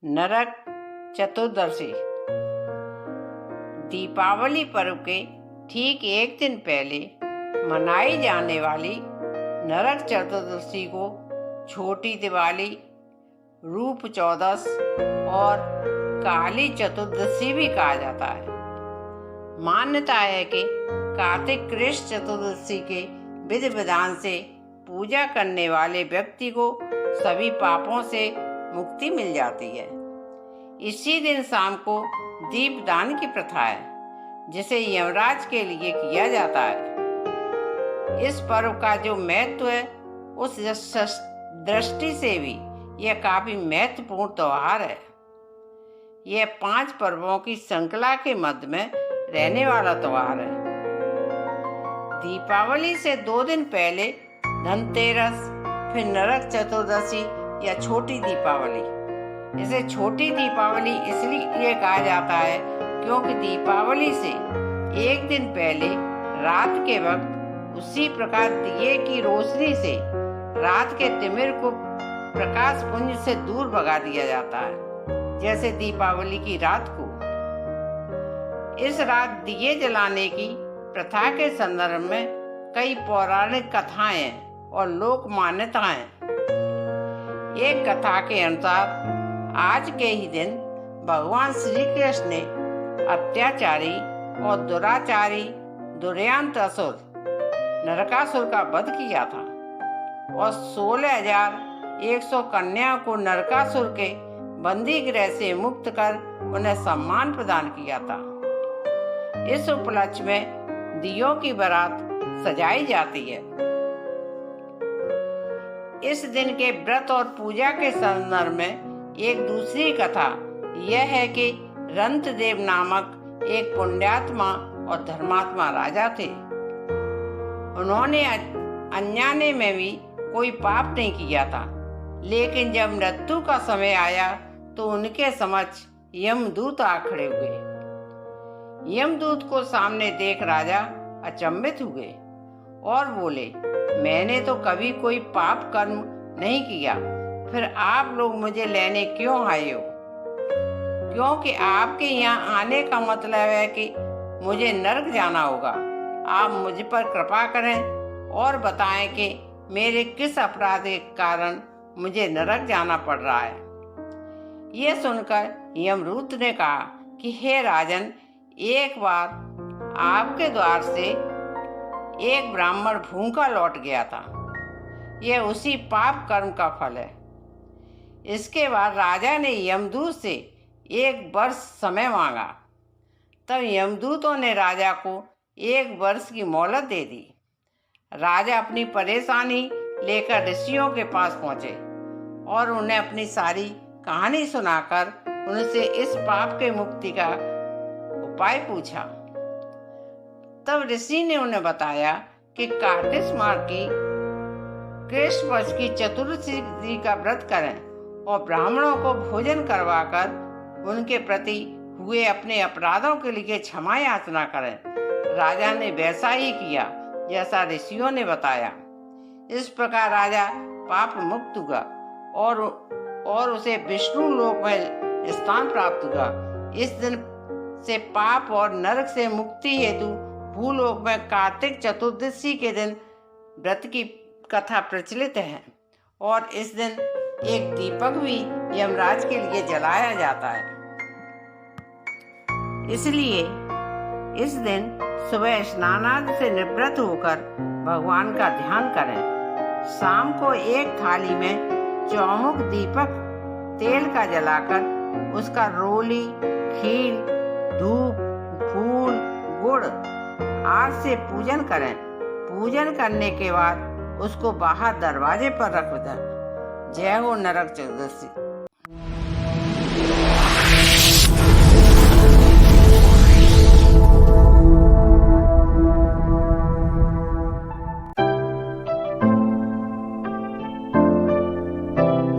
नरक चतुर्दशी। दीपावली पर्व के ठीक एक दिन पहले मनाई जाने वाली नरक चतुर्दशी को छोटी दिवाली, रूप चौदस और काली चतुर्दशी भी कहा जाता है। मान्यता है कि कार्तिक कृष्ण चतुर्दशी के विधि विधान से पूजा करने वाले व्यक्ति को सभी पापों से मुक्ति मिल जाती है। इसी दिन शाम को दीपदान की प्रथा है, जिसे यमराज के लिए किया जाता है। इस पर्व का जो महत्व है, उस दृष्टि से भी यह काफी महत्वपूर्ण त्योहार है। यह 5 पर्वों की श्रृंखला के मध्य में रहने वाला त्योहार है। दीपावली से 2 दिन पहले धनतेरस, फिर नरक चतुर्दशी या छोटी दीपावली। इसे छोटी दीपावली इसलिए कहा जाता है क्योंकि दीपावली से एक दिन पहले रात के वक्त उसी प्रकार दिए की रोशनी से रात के तिमिर को प्रकाश पुंज से दूर भगा दिया जाता है, जैसे दीपावली की रात को। इस रात दिए जलाने की प्रथा के संदर्भ में कई पौराणिक कथाएं और लोक मान्यताएं। एक कथा के अनुसार आज के ही दिन भगवान श्री कृष्ण ने अत्याचारी और दुराचारी दुर्योधनासुर नरकासुर का वध किया था और 16,100 कन्याओं को नरकासुर के बंदी गृह से मुक्त कर उन्हें सम्मान प्रदान किया था। इस उपलक्ष्य में दियों की बारात सजाई जाती है। इस दिन के व्रत और पूजा के संदर्भ में एक दूसरी कथा यह है कि रंतदेव नामक एक पुण्यात्मा और धर्मात्मा राजा थे। उन्होंने अनजाने में भी कोई पाप नहीं किया था, लेकिन जब मृत्यु का समय आया तो उनके समक्ष यमदूत आ खड़े हुए। यमदूत को सामने देख राजा अचंभित हुए और बोले, मैंने तो कभी कोई पाप कर्म नहीं किया, फिर आप लोग मुझे लेने क्यों आए हो? क्योंकि आपके यहाँ आने का मतलब है कि मुझे नरक जाना होगा। आप मुझ पर कृपा करें और बताएं कि मेरे किस अपराध के कारण मुझे नरक जाना पड़ रहा है। यह सुनकर यमदूत ने कहा कि हे राजन, एक बार आपके द्वार से एक ब्राह्मण भूखा लौट गया था। यह उसी पाप कर्म का फल है। इसके बाद राजा ने यमदूत से 1 वर्ष समय मांगा। तब यमदूतों ने राजा को 1 वर्ष की मोहलत दे दी। राजा अपनी परेशानी लेकर ऋषियों के पास पहुंचे और उन्हें अपनी सारी कहानी सुनाकर उनसे इस पाप के मुक्ति का उपाय पूछा। तब ऋषि ने उन्हें बताया कि कार्तिक मास की कृष्ण पक्ष की चतुर्दशी का व्रत करें और ब्राह्मणों को भोजन करवाकर उनके प्रति हुए अपने अपराधों के लिए क्षमा याचना करें। राजा ने वैसा ही किया जैसा ऋषियों ने बताया। इस प्रकार राजा पाप मुक्त हुआ और उसे विष्णु लोक में स्थान प्राप्त हुआ। इस दिन से पाप और नरक से मुक्ति हेतु भूलोक में कार्तिक चतुर्दशी के दिन व्रत की कथा प्रचलित है और इस दिन एक दीपक भी यमराज के लिए जलाया जाता है। इसलिए इस दिन सुबह स्नान आदि से निवृत्त होकर भगवान का ध्यान करें। शाम को एक थाली में चौमुख दीपक तेल का जलाकर उसका रोली, खील, धूप, फूल, गुड़ आदि से पूजन करें। पूजन करने के बाद उसको बाहर दरवाजे पर रख दें। जय हो नरक चतुर्दशी।